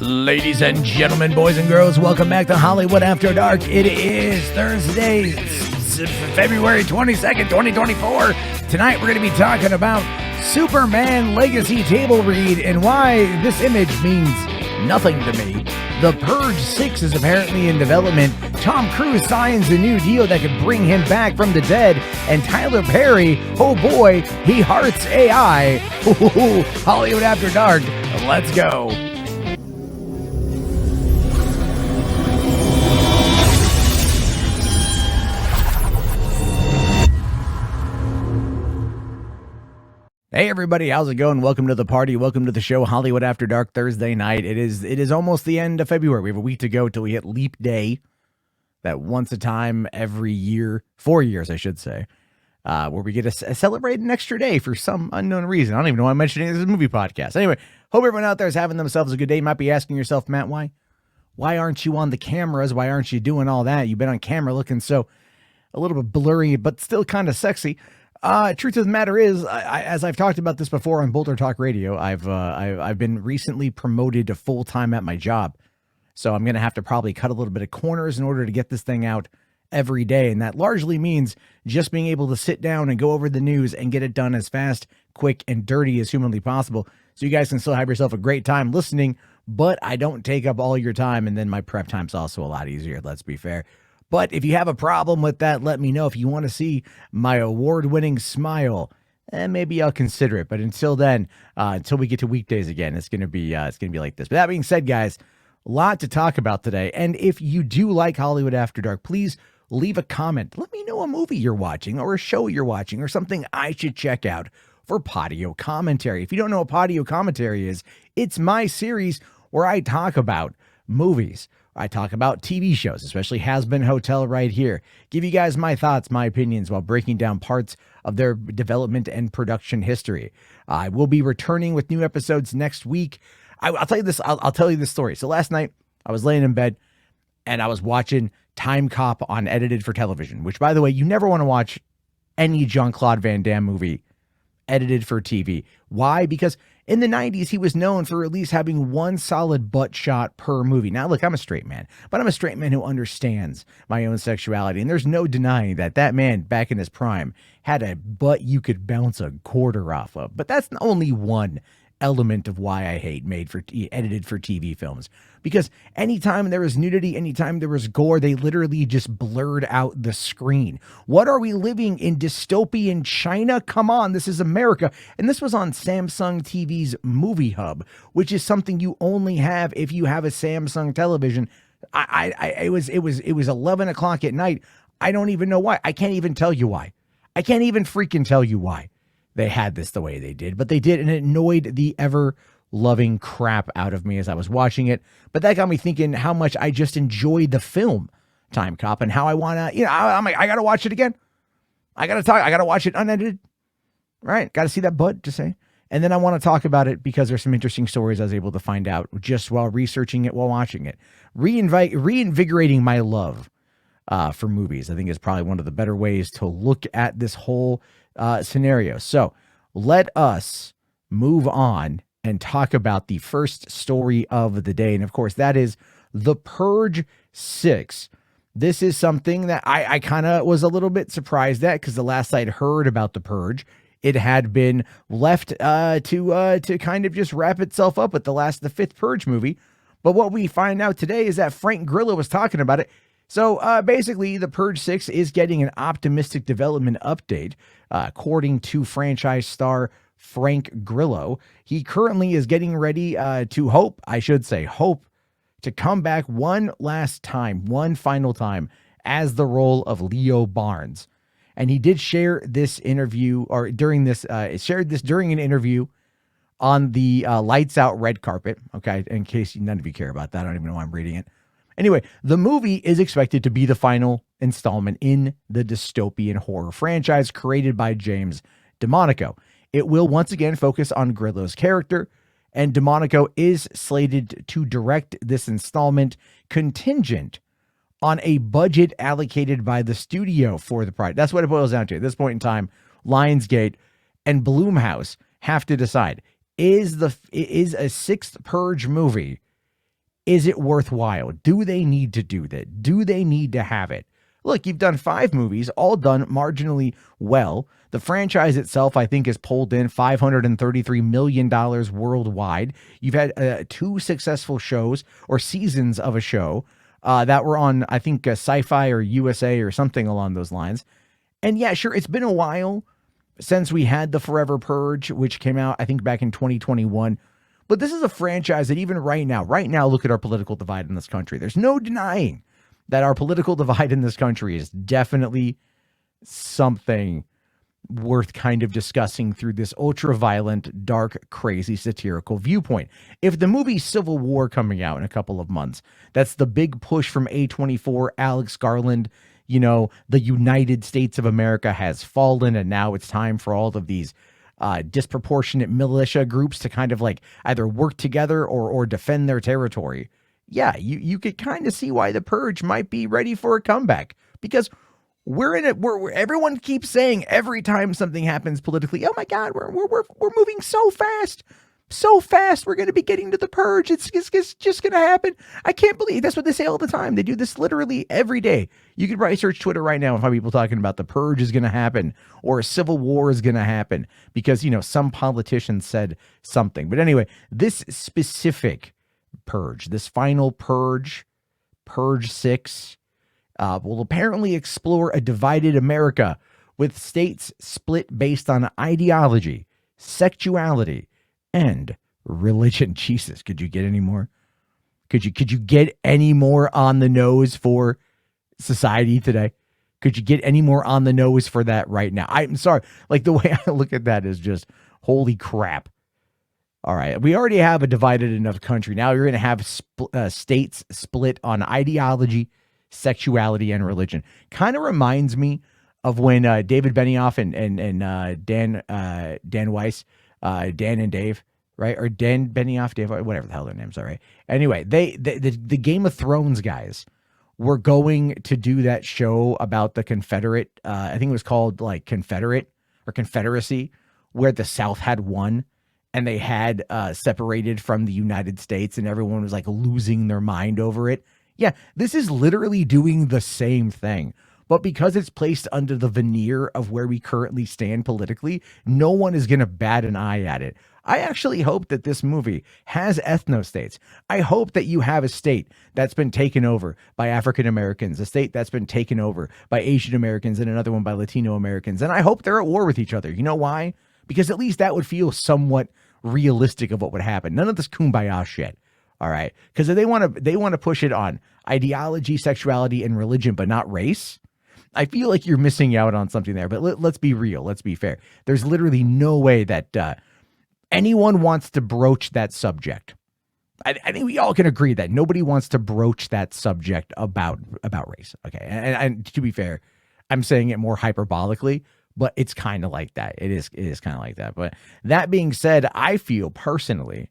Ladies and gentlemen, boys and girls, welcome back to Hollywood After Dark. It is Thursday, February 22nd, 2024. Tonight we're going to be talking about Superman Legacy Table Read and why this image means nothing to me. The Purge 6 is apparently in development. Tom Cruise signs a new deal that could bring him back from the dead. And Tyler Perry, oh boy, he hearts AI. Hollywood After Dark, let's go. Hey everybody, how's it going? Welcome to the party. Welcome to the show, Hollywood After Dark Thursday night. It is almost the end of February. We have a week to go till we hit Leap Day. That once a time every year, 4 years I should say, where we get to celebrate an extra day for some unknown reason. I don't even know why I'm mentioning this is a movie podcast. Anyway, hope everyone out there is having themselves a good day. You might be asking yourself, Matt, why aren't you on the cameras? Why aren't you doing all that? You've been on camera looking so a little bit blurry, but still kind of sexy. Truth of the matter is, as I've talked about this before on Boulder Talk Radio, I've been recently promoted to full-time at my job. So I'm going to have to probably cut a little bit of corners in order to get this thing out every day. And that largely means just being able to sit down and go over the news and get it done as fast, quick, and dirty as humanly possible. So you guys can still have yourself a great time listening, but I don't take up all your time. And then my prep time's also a lot easier, let's be fair. But if you have a problem with that, let me know. If you want to see my award-winning smile, maybe I'll consider it. But until then, until we get to weekdays again, it's gonna be like this. But that being said, guys, a lot to talk about today. And if you do like Hollywood After Dark, please leave a comment. Let me know a movie you're watching or a show you're watching or something I should check out for Patio Commentary. If you don't know what Patio Commentary is, it's my series where I talk about movies. I talk about TV shows, especially Has Been Hotel right here. Give you guys my thoughts, my opinions while breaking down parts of their development and production history. I will be returning with new episodes next week. I'll tell you this. I'll tell you this story. So last night I was laying in bed and I was watching Time Cop on Edited for Television, which, by the way, you never want to watch any Jean-Claude Van Damme movie edited for TV. Why? Because in the 90s, he was known for at least having one solid butt shot per movie. Now, look, I'm a straight man, but I'm a straight man who understands my own sexuality. And there's no denying that that man back in his prime had a butt you could bounce a quarter off of. But that's only one element of why I hate edited for TV films, because anytime there was nudity, anytime there was gore, they literally just blurred out the screen. What are we living in, dystopian China? Come on, this is America. And this was on Samsung TV's Movie Hub, which is something you only have if you have a Samsung television. It was 11 o'clock at night. I don't even know why. I can't even tell you why. I can't even freaking tell you why they had this the way they did, but they did, and it annoyed the ever-loving crap out of me as I was watching it. But that got me thinking how much I just enjoyed the film Time Cop and how I want to, I'm like, I got to watch it again. I got to watch it unedited, right? Got to see that butt, just say. And then I want to talk about it because there's some interesting stories I was able to find out just while researching it, while watching it. Reinvigorating my love for movies, I think, is probably one of the better ways to look at this whole scenario. So let us move on and talk about the first story of the day. And of course, that is The Purge 6. This is something that I kind of was a little bit surprised at, because the last I'd heard about The Purge, it had been left to kind of just wrap itself up with the fifth Purge movie. But what we find out today is that Frank Grillo was talking about it. So basically, The Purge 6 is getting an optimistic development update, according to franchise star Frank Grillo. He currently is getting ready to hope to come back one final time as the role of Leo Barnes. And he did share this interview, or shared this during an interview on the Lights Out red carpet. Okay, in case none of you care about that, I don't even know why I'm reading it. Anyway, the movie is expected to be the final installment in the dystopian horror franchise created by James DeMonaco. It will once again focus on Grillo's character, and DeMonaco is slated to direct this installment, contingent on a budget allocated by the studio for the project. That's what it boils down to. At this point in time, Lionsgate and Blumhouse have to decide, is a sixth Purge movie Is it worthwhile? Do they need to do that? Do they need to have it? Look, you've done 5 movies, all done marginally well. The franchise itself, I think, has pulled in $533 million worldwide. You've had 2 successful shows or seasons of a show that were on, I think, Sci-Fi or USA or something along those lines. And yeah, sure, it's been a while since we had the Forever Purge, which came out, I think, back in 2021. But this is a franchise that even right now, look at our political divide in this country. There's no denying that our political divide in this country is definitely something worth kind of discussing through this ultra-violent, dark, crazy, satirical viewpoint. If the movie Civil War coming out in a couple of months, that's the big push from A24, Alex Garland, you know, the United States of America has fallen, and now it's time for all of these disproportionate militia groups to kind of like either work together or defend their territory. Yeah, you could kind of see why the Purge might be ready for a comeback, because we're in it. We're everyone keeps saying every time something happens politically, oh my God, we're moving so fast. So fast, we're going to be getting to the Purge. It's just going to happen. I can't believe that's what they say all the time. They do this literally every day. You could probably search Twitter right now and find people talking about the Purge is going to happen or a civil war is going to happen because, you know, some politician said something. But anyway, this specific Purge, this final Purge, Purge 6, will apparently explore a divided America with states split based on ideology, sexuality, and religion. Jesus, could you get any more? Could you get any more on the nose for society today? Could you get any more on the nose for that right now? I'm sorry. Like, the way I look at that is just, holy crap. All right. We already have a divided enough country. Now you're going to have states split on ideology, sexuality, and religion. Kind of reminds me of when David Benioff and Dan Weiss, Dan and Dave, right? Or Dan Benioff, Dave, whatever the hell their names are, right? Anyway, the Game of Thrones guys were going to do that show about the Confederate, I think it was called like Confederate or Confederacy, where the South had won and they had separated from the United States and everyone was like losing their mind over it. Yeah, this is literally doing the same thing. But because it's placed under the veneer of where we currently stand politically, no one is going to bat an eye at it. I actually hope that this movie has ethno-states. I hope that you have a state that's been taken over by African Americans, a state that's been taken over by Asian Americans, and another one by Latino Americans. And I hope they're at war with each other. You know why? Because at least that would feel somewhat realistic of what would happen. None of this kumbaya shit. All right. Because they want to push it on ideology, sexuality, and religion, but not race. I feel like you're missing out on something there, but let's be real. Let's be fair. There's literally no way that anyone wants to broach that subject. I think we all can agree that nobody wants to broach that subject about race. Okay. And to be fair, I'm saying it more hyperbolically, but it's kind of like that. It is kind of like that. But that being said, I feel personally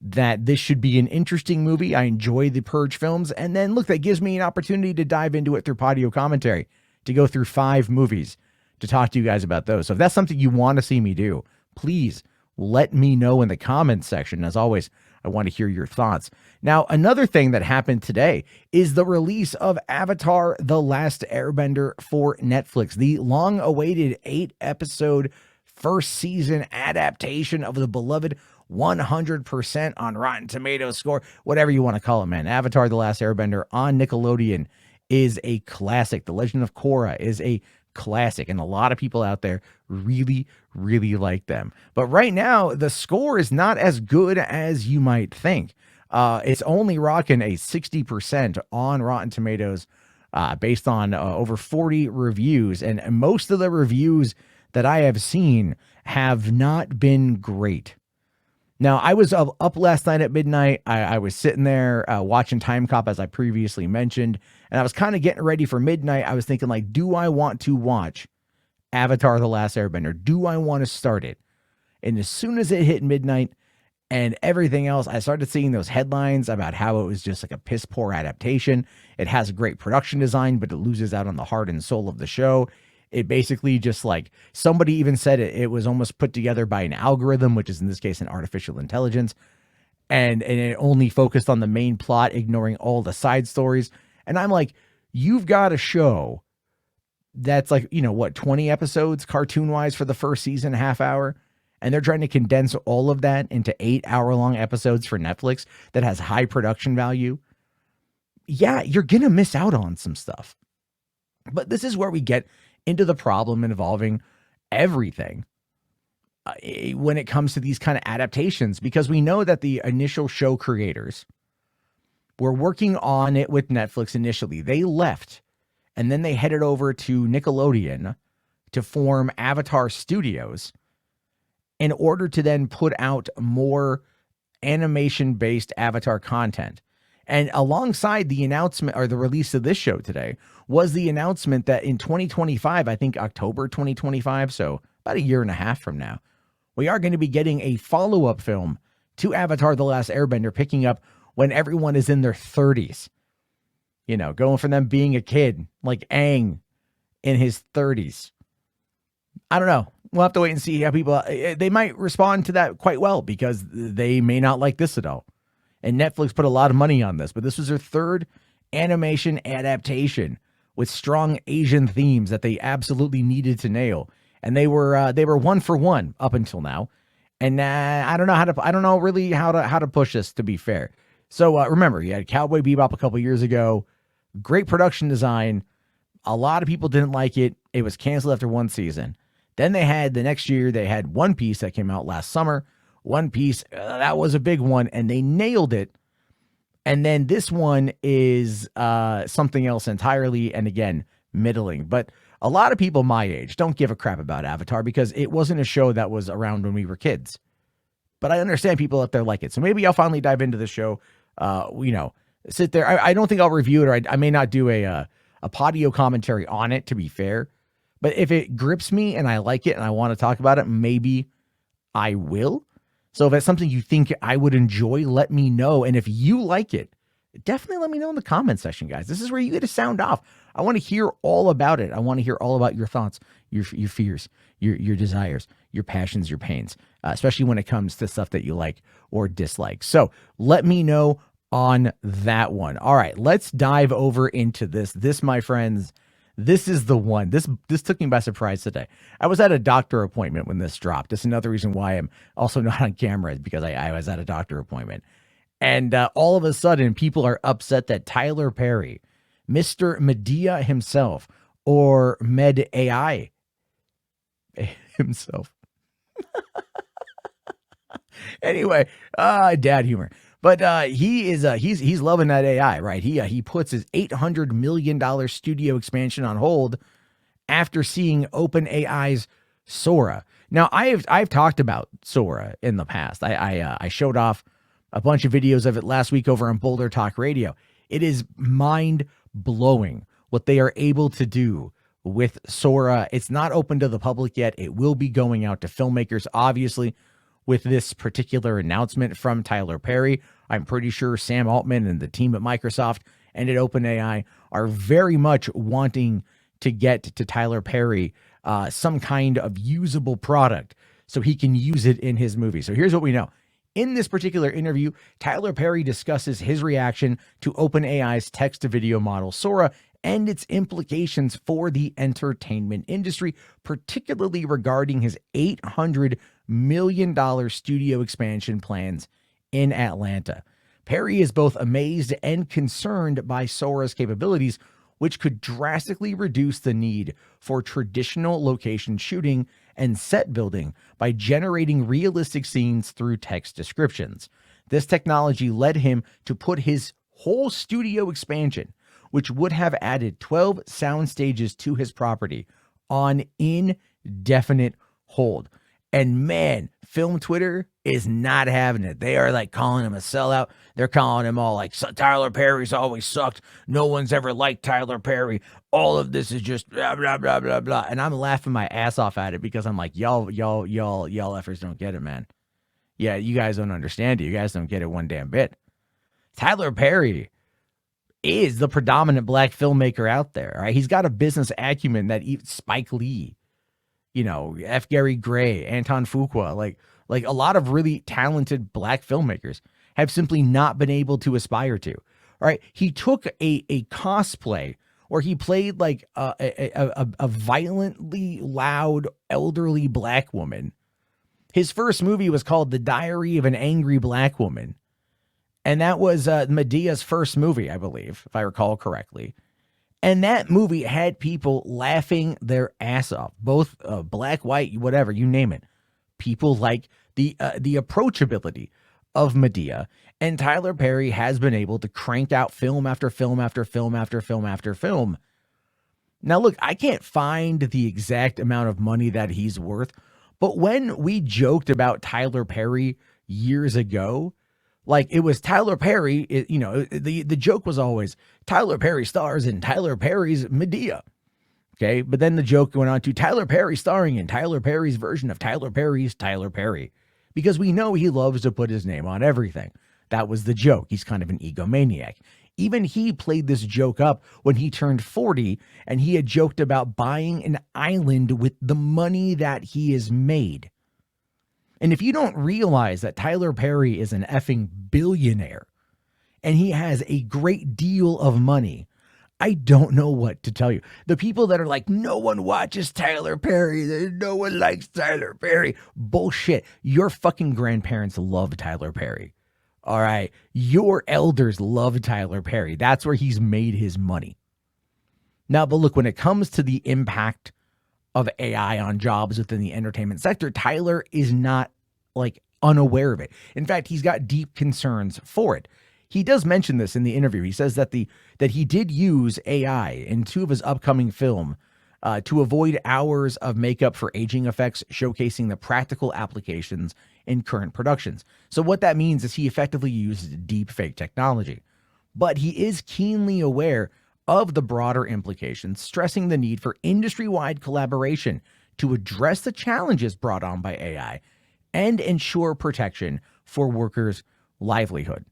that this should be an interesting movie. I enjoy the Purge films. And then look, that gives me an opportunity to dive into it through Patio Commentary, to go through 5 movies, to talk to you guys about those. So if that's something you want to see me do, please let me know in the comments section. As always, I want to hear your thoughts. Now, another thing that happened today is the release of Avatar: The Last Airbender for Netflix, the long-awaited 8-episode first season adaptation of the beloved 100% on Rotten Tomatoes score, whatever you want to call it, man. Avatar: The Last Airbender on Nickelodeon is a classic. The Legend of Korra is a classic, and a lot of people out there really, really like them. But right now, the score is not as good as you might think. It's only rocking a 60% on Rotten Tomatoes, based on over 40 reviews, and most of the reviews that I have seen have not been great. Now, I was up last night at midnight. I was sitting there watching Time Cop, as I previously mentioned, and I was kind of getting ready for midnight. I was thinking, like, do I want to watch Avatar: The Last Airbender? Do I want to start it? And as soon as it hit midnight and everything else, I started seeing those headlines about how it was just like a piss poor adaptation. It has a great production design, but it loses out on the heart and soul of the show. It basically just, like, somebody even said it was almost put together by an algorithm, which is in this case an artificial intelligence. and it only focused on the main plot, ignoring all the side stories. And I'm like, you've got a show that's like, 20 episodes cartoon wise for the first season, half hour. And they're trying to condense all of that into 8-hour-long episodes for Netflix that has high production value. Yeah, you're going to miss out on some stuff. But this is where we get into the problem involving everything when it comes to these kind of adaptations, because we know that the initial show creators were working on it with Netflix initially. They left, and then they headed over to Nickelodeon to form Avatar Studios in order to then put out more animation-based Avatar content. And alongside the announcement or the release of this show today was the announcement that in 2025, I think October 2025, so about a year and a half from now, we are going to be getting a follow-up film to Avatar: The Last Airbender, picking up when everyone is in their 30s. Going from them being a kid, like Aang in his 30s. I don't know. We'll have to wait and see how people, they might respond to that quite well, because they may not like this at all. And Netflix put a lot of money on this, but this was their third animation adaptation with strong Asian themes that they absolutely needed to nail. And they were 1 for 1 up until now. And I don't know really how to push this, to be fair. So remember, you had Cowboy Bebop a couple years ago, great production design. A lot of people didn't like it. It was canceled after one season. Then the next year, they had One Piece that came out last summer. One Piece, that was a big one, and they nailed it. And then this one is something else entirely, and again, middling. But a lot of people my age don't give a crap about Avatar because it wasn't a show that was around when we were kids. But I understand people out there like it. So maybe I'll finally dive into the show, sit there. I don't think I'll review it, or I may not do a podio commentary on it, to be fair. But if it grips me and I like it and I want to talk about it, maybe I will. So if it's something you think I would enjoy, let me know. And if you like it, definitely let me know in the comment section, guys. This is where you get to sound off. I want to hear all about it. I want to hear all about your thoughts, your fears, your desires, your passions, your pains, especially when it comes to stuff that you like or dislike. So let me know on that one. All right, let's dive over into this. This, my friends, this is the one. This took me by surprise today. I was at a doctor appointment when this dropped. That's another reason why I'm also not on camera, is because I was at a doctor appointment. And all of a sudden, people are upset that Tyler Perry, Mr. Medea himself, or Med AI himself. Anyway, dad humor. But he's loving that AI, right? He puts his $800 million studio expansion on hold after seeing OpenAI's Sora. Now, I've talked about Sora in the past. I showed off a bunch of videos of it last week over on Boulder Talk Radio. It is mind-blowing what they are able to do with Sora. It's not open to the public yet. It will be going out to filmmakers, obviously, with this particular announcement from Tyler Perry. I'm pretty sure Sam Altman and the team at Microsoft and at OpenAI are very much wanting to get to Tyler Perry some kind of usable product so he can use it in his movie. So here's what we know. In this particular interview, Tyler Perry discusses his reaction to OpenAI's text-to-video model Sora and its implications for the entertainment industry, particularly regarding his $800 million studio expansion plans in Atlanta. Perry is both amazed and concerned by Sora's capabilities, which could drastically reduce the need for traditional location shooting and set building by generating realistic scenes through text descriptions. This technology led him to put his whole studio expansion, which would have added 12 sound stages to his property, on indefinite hold. And man, film Twitter is not having it. They are like calling him a sellout. They're calling him all like, Tyler Perry's always sucked. No one's ever liked Tyler Perry. All of this is just blah, blah, blah, blah, blah. And I'm laughing my ass off at it because I'm like, y'all effers don't get it, man. Yeah, you guys don't understand it. You guys don't get it one damn bit. Tyler Perry is the predominant black filmmaker out there, right? He's got a business acumen that Spike Lee, F. Gary Gray, Anton Fuqua, like a lot of really talented black filmmakers have simply not been able to aspire to. All right. He took a cosplay where he played like a violently loud elderly black woman. His first movie was called The Diary of an Angry Black Woman. And that was Medea's first movie, I believe, if I recall correctly. And that movie had people laughing their ass off, both black, white, whatever, you name it. People like the approachability of Medea. And Tyler Perry has been able to crank out film after film after film after film after film. Now, look, I can't find the exact amount of money that he's worth, but when we joked about Tyler Perry years ago, like it was Tyler Perry, the joke was always Tyler Perry stars in Tyler Perry's Medea. Okay. But then the joke went on to Tyler Perry starring in Tyler Perry's version of Tyler Perry's Tyler Perry, because we know he loves to put his name on everything. That was the joke. He's kind of an egomaniac. Even he played this joke up when he turned 40, and he had joked about buying an island with the money that he has made. And if you don't realize that Tyler Perry is an effing billionaire and he has a great deal of money, I don't know what to tell you. The people that are like, no one watches Tyler Perry, no one likes Tyler Perry. Bullshit. Your fucking grandparents love Tyler Perry. All right. Your elders love Tyler Perry. That's where he's made his money. Now, but look, when it comes to the impact of AI on jobs within the entertainment sector, Tyler is not like unaware of it. In fact, he's got deep concerns for it. He does mention this in the interview. He says that that he did use AI in 2 of his upcoming film to avoid hours of makeup for aging effects, showcasing the practical applications in current productions. So what that means is he effectively used deep fake technology, but he is keenly aware of the broader implications, stressing the need for industry-wide collaboration to address the challenges brought on by AI and ensure protection for workers' livelihood.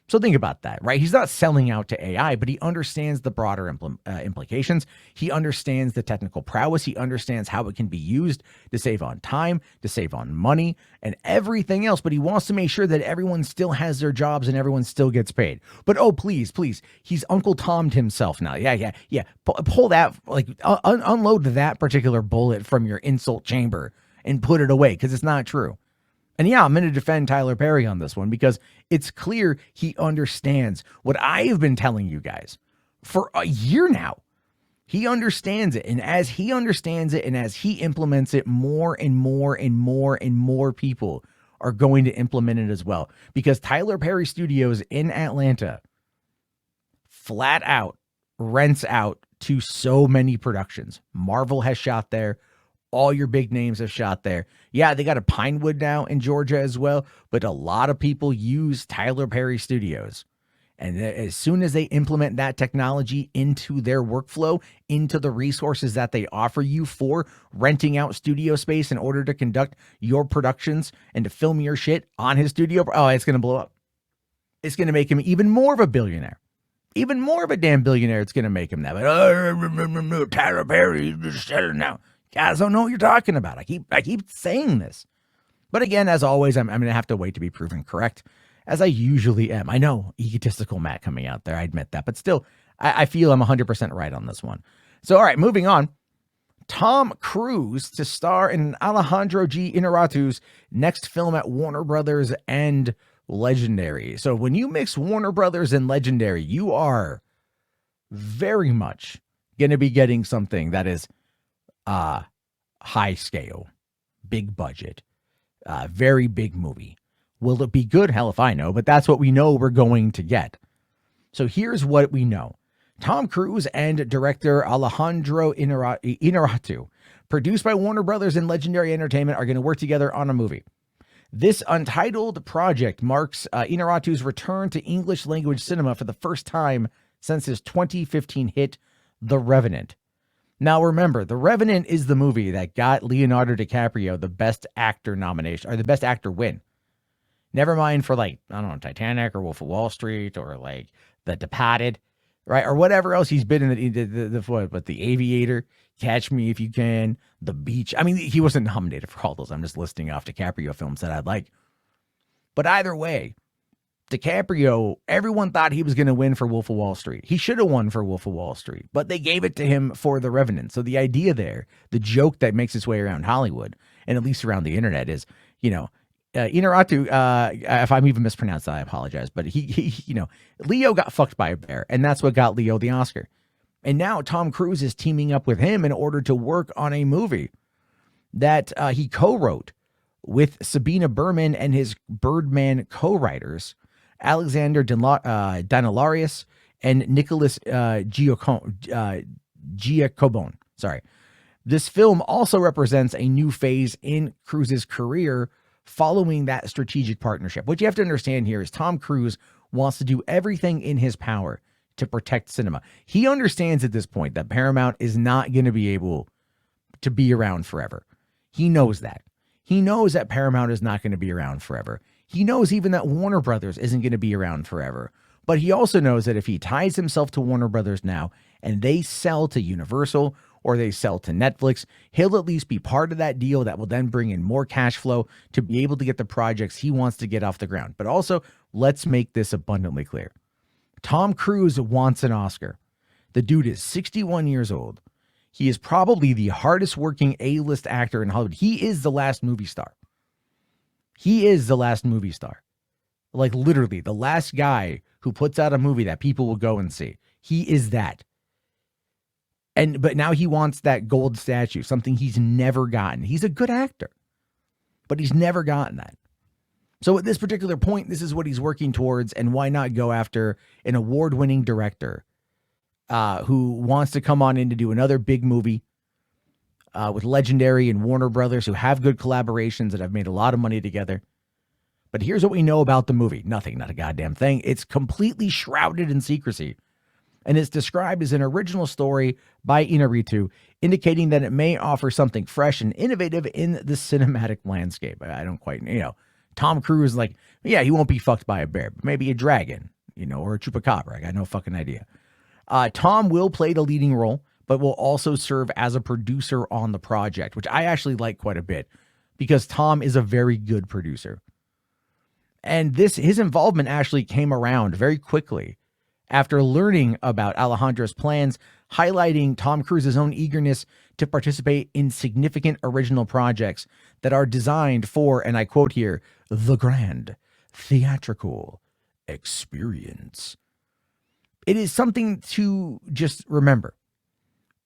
So think about that, right? He's not selling out to AI, but he understands the broader implications. He understands the technical prowess. He understands how it can be used to save on time, to save on money, and everything else. But he wants to make sure that everyone still has their jobs and everyone still gets paid. But oh, please, he's Uncle Tom'd himself now. Yeah. Pull that, like unload that particular bullet from your insult chamber and put it away, because it's not true. And yeah, I'm going to defend Tyler Perry on this one because it's clear he understands what I have been telling you guys for a year now. He understands it. And as he understands it and as he implements it, more and more and more and more people are going to implement it as well. Because Tyler Perry Studios in Atlanta flat out rents out to so many productions. Marvel has shot there. All your big names have shot there. Yeah, they got a Pinewood now in Georgia as well, but a lot of people use Tyler Perry Studios. And as soon as they implement that technology into their workflow, into the resources that they offer you for renting out studio space in order to conduct your productions and to film your shit on his studio, oh, it's going to blow up. It's going to make him even more of a billionaire. Even more of a damn billionaire, it's going to make him that. But Tyler Perry, just said it now. Guys don't know what you're talking about. I keep saying this. But again, as always, I'm going to have to wait to be proven correct, as I usually am. I know, egotistical Matt coming out there. I admit that. But still, I feel I'm 100% right on this one. So, all right, moving on. Tom Cruise to star in Alejandro G. Inarritu's next film at Warner Brothers and Legendary. So when you mix Warner Brothers and Legendary, you are very much going to be getting something that is high scale, big budget, very big movie. Will it be good? Hell if I know, but that's what we know we're going to get. So here's what we know. Tom Cruise and director Alejandro Inarritu, produced by Warner Brothers and Legendary Entertainment, are going to work together on a movie. This untitled project marks Inarritu's return to English language cinema for the first time since his 2015 hit, The Revenant. Now, remember, The Revenant is the movie that got Leonardo DiCaprio the Best Actor nomination, or the Best Actor win. Never mind for, like, I don't know, Titanic or Wolf of Wall Street or, like, The Departed, right? Or whatever else he's been in, The Aviator, Catch Me If You Can, The Beach. I mean, he wasn't nominated for all those. I'm just listing off DiCaprio films that I'd like. But either way, DiCaprio, everyone thought he was going to win for Wolf of Wall Street. He should have won for Wolf of Wall Street, but they gave it to him for The Revenant. So the idea there, the joke that makes its way around Hollywood, and at least around the internet, is, Inarritu, if I'm even mispronounced, I apologize, but Leo got fucked by a bear, and that's what got Leo the Oscar. And now Tom Cruise is teaming up with him in order to work on a movie that he co-wrote with Sabina Berman and his Birdman co-writers, Alexander Danilarius and Nicholas Giacobone. Sorry. This film also represents a new phase in Cruise's career following that strategic partnership. What you have to understand here is Tom Cruise wants to do everything in his power to protect cinema. He understands at this point that Paramount is not going to be able to be around forever. He knows that. He knows that Paramount is not going to be around forever. He knows even that Warner Brothers isn't going to be around forever. But he also knows that if he ties himself to Warner Brothers now and they sell to Universal or they sell to Netflix, he'll at least be part of that deal that will then bring in more cash flow to be able to get the projects he wants to get off the ground. But also, let's make this abundantly clear. Tom Cruise wants an Oscar. The dude is 61 years old. He is probably the hardest working A-list actor in Hollywood. He is the last movie star. He is the last movie star. Like literally the last guy who puts out a movie that people will go and see. He is that. But now he wants that gold statue, something he's never gotten. He's a good actor, but he's never gotten that. So at this particular point, this is what he's working towards, and why not go after an award-winning director who wants to come on in to do another big movie with Legendary and Warner Brothers, who have good collaborations that have made a lot of money together. But here's what we know about the movie. Nothing, not a goddamn thing. It's completely shrouded in secrecy. And it's described as an original story by Inarritu, indicating that it may offer something fresh and innovative in the cinematic landscape. I don't quite, Tom Cruise, he won't be fucked by a bear, but maybe a dragon, or a chupacabra. I got no fucking idea. Tom will play the leading role, but will also serve as a producer on the project, which I actually like quite a bit because Tom is a very good producer. And his involvement actually came around very quickly after learning about Alejandro's plans, highlighting Tom Cruise's own eagerness to participate in significant original projects that are designed for, and I quote here, the grand theatrical experience. It is something to just remember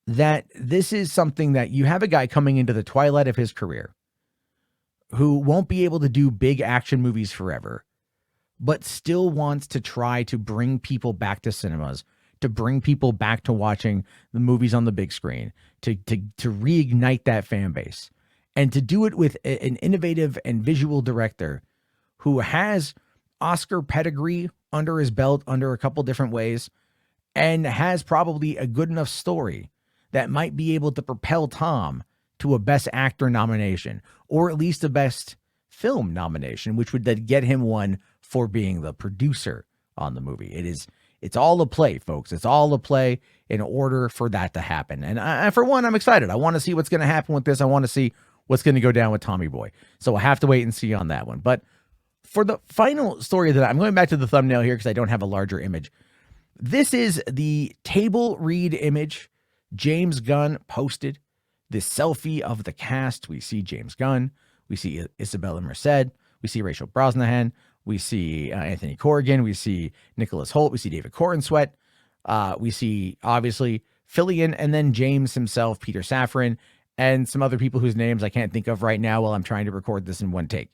that this is something that you have a guy coming into the twilight of his career who won't be able to do big action movies forever, but still wants to try to bring people back to cinemas, to bring people back to watching the movies on the big screen, to reignite that fan base, and to do it with an innovative and visual director who has Oscar pedigree under his belt under a couple different ways, and has probably a good enough story that might be able to propel Tom to a Best Actor nomination, or at least a Best Film nomination, which would then get him one for being the producer on the movie. It's all a play, folks. It's all a play in order for that to happen. And for one, I'm excited. I want to see what's going to happen with this. I want to see what's going to go down with Tommy Boy. So I have to wait and see on that one. But for the final story that I'm going back to the thumbnail here because I don't have a larger image. This is the table read image James Gunn posted. This selfie of the cast. We see James Gunn. We see Isabella Merced. We see Rachel Brosnahan. We see Anthony Corrigan. We see Nicholas Hoult. We see David Corenswet. We see, obviously, Fillion, and then James himself, Peter Safran, and some other people whose names I can't think of right now while I'm trying to record this in one take.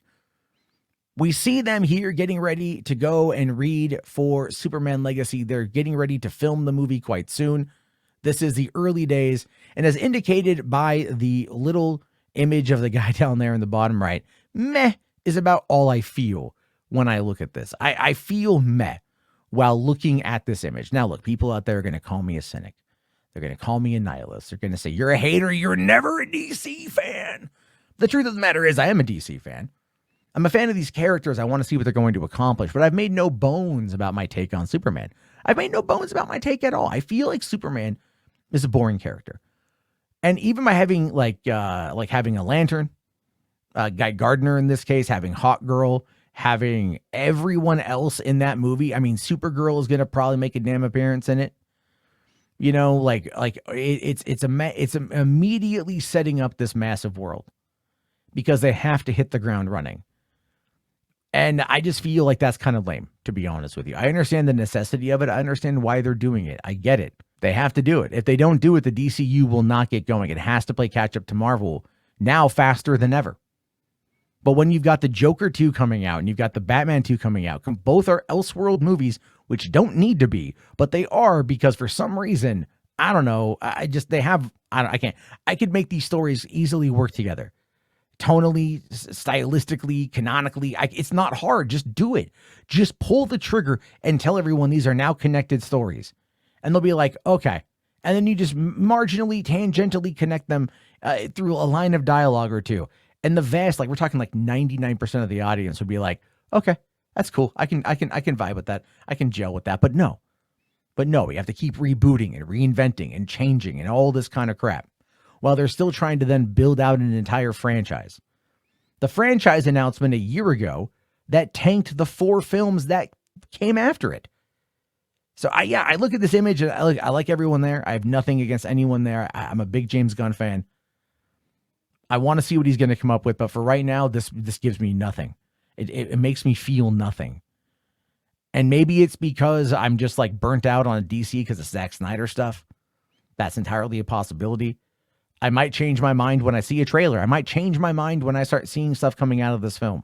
We see them here getting ready to go and read for Superman Legacy. They're getting ready to film the movie quite soon. This is the early days, and as indicated by the little image of the guy down there in the bottom right, meh is about all I feel when I look at this. I feel meh while looking at this image. Now, look, people out there are going to call me a cynic. They're going to call me a nihilist. They're going to say, you're a hater. You're never a DC fan. The truth of the matter is I am a DC fan. I'm a fan of these characters. I want to see what they're going to accomplish, but I've made no bones about my take on Superman. I've made no bones about my take at all. I feel like Superman is a boring character. And even by having like having a Lantern, Guy Gardner in this case, having Hawk Girl, having everyone else in that movie. I mean, Supergirl is going to probably make a damn appearance in it. You know, like it's immediately setting up this massive world because they have to hit the ground running. And I just feel like that's kind of lame, to be honest with you. I understand the necessity of it. I understand why they're doing it. I get it. They have to do it. If they don't do it, the DCU will not get going. It has to play catch up to Marvel now faster than ever. But when you've got the Joker 2 coming out and you've got the Batman 2 coming out, both are Elseworld movies, which don't need to be, but they are because for some reason, I don't know, I could make these stories easily work together. Tonally, stylistically, canonically, it's not hard. Just do it. Just pull the trigger and tell everyone these are now connected stories. And they'll be like, okay. And then you just marginally, tangentially connect them through a line of dialogue or two. And the vast, like we're talking like 99% of the audience would be like, okay, that's cool. I can vibe with that. I can gel with that. But no, we have to keep rebooting and reinventing and changing and all this kind of crap while they're still trying to then build out an entire franchise. The franchise announcement a year ago that tanked the 4 films that came after it. So I look at this image and I like everyone there. I have nothing against anyone there. I'm a big James Gunn fan. I want to see what he's going to come up with, but for right now, this gives me nothing. It makes me feel nothing. And maybe it's because I'm just like burnt out on DC because of Zack Snyder stuff. That's entirely a possibility. I might change my mind when I see a trailer. I might change my mind when I start seeing stuff coming out of this film.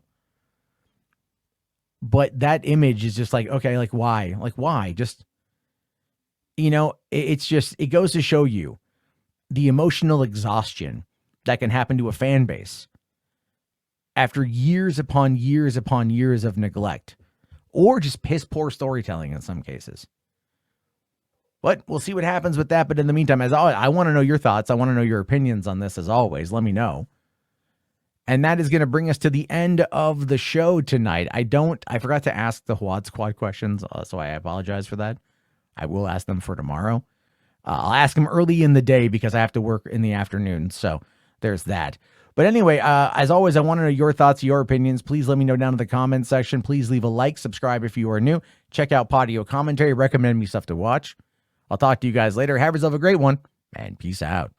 But that image is just like, okay, like why? Like why? Just, you know, it goes to show you the emotional exhaustion that can happen to a fan base after years upon years upon years of neglect or just piss poor storytelling in some cases. But we'll see what happens with that. But in the meantime, as always, I want to know your thoughts. I want to know your opinions on this as always. Let me know. And that is going to bring us to the end of the show tonight. I forgot to ask the HWAD Squad questions, so I apologize for that. I will ask them for tomorrow. I'll ask them early in the day because I have to work in the afternoon. So there's that. But anyway, as always, I want to know your thoughts, your opinions. Please let me know down in the comments section. Please leave a like, subscribe if you are new. Check out Podio Commentary. Recommend me stuff to watch. I'll talk to you guys later. Have yourself a great one, and peace out.